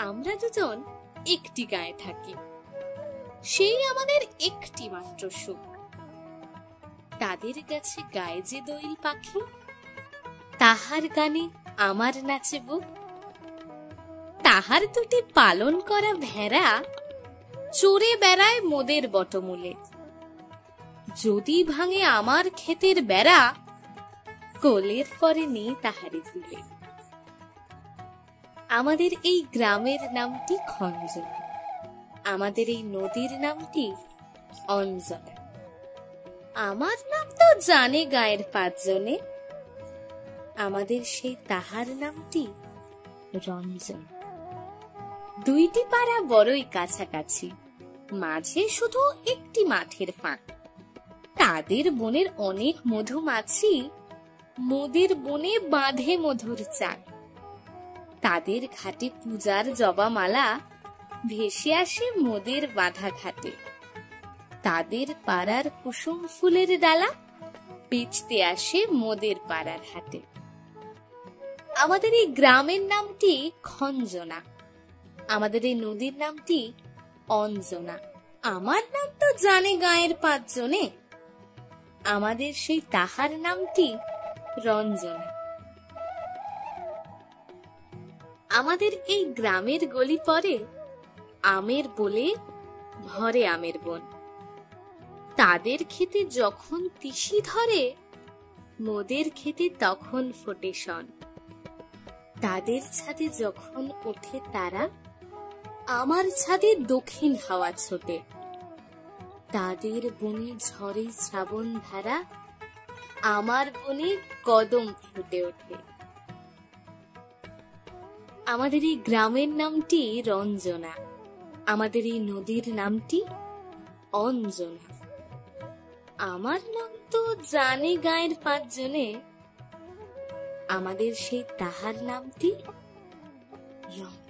আমরা দুজন একটি গায়ে থাকি, সেই আমাদের একটি মাত্র সুখ। তাদের কাছে গায়ে যে দোয়েল পাখি, তাহার গানে আমার নাচে বুক। তাহার দুটি পালন করা ভেড়া চড়ে বেড়ায় মোদের বটমূলে। যদি ভাঙে আমার ক্ষেতের বেড়া, কোলের পরে নিয়ে তাহারে তুলে। আমাদের এই গ্রামের নামটি খঞ্জনা, আমাদের এই নদীর নামটি অঞ্জনা। আমার নাম তো জানে গায়ের 5 জনে, আমাদের সেই তাহার নামটি রঞ্জন। দুইটি পাড়া বড়ই কাছাকাছি, মাঝে শুধু একটি মাঠের ফাঁক। তাদের বনের অনেক মধুমাছি, মোদের বনে বাঁধে মধুর চাক। তাদের ঘাটে পূজার জবামালা ভেসে আসে মোদের বাঁধা ঘাটে। তাদের পাড়ার কুসুম ফুলের ডালা বেচতে আসে মোদের পাড়ার হাটে। আমাদের এই গ্রামের নামটি খঞ্জনা, আমাদের এই নদীর নামটি অঞ্জনা। আমার নাম তো জানে গায়ের 5 জনে, আমাদের সেই তাহার নামটি রঞ্জনা। আমাদের এই গ্রামের গলি পরে আমের বলে ভরে আমের বন। তাদের খেতে যখন তিসি ধরে, মোদের খেতে তখন ফোটে শন। তাদের ছাদে যখন ওঠে তারা, আমার ছাদে দক্ষিণ হাওয়া ছোটে। তাদের বনে ঝরে শ্রাবণ ধারা, আমার বনে কদম ফুটে ওঠে। আমাদের এই গ্রামের নামটি রঞ্জনা, আমাদের এই নদীর নামটি অঞ্জনা। আমার নাম তো জানে গায়ের 5 জনে, আমাদের সেই তাহার নামটি রঞ্জনা।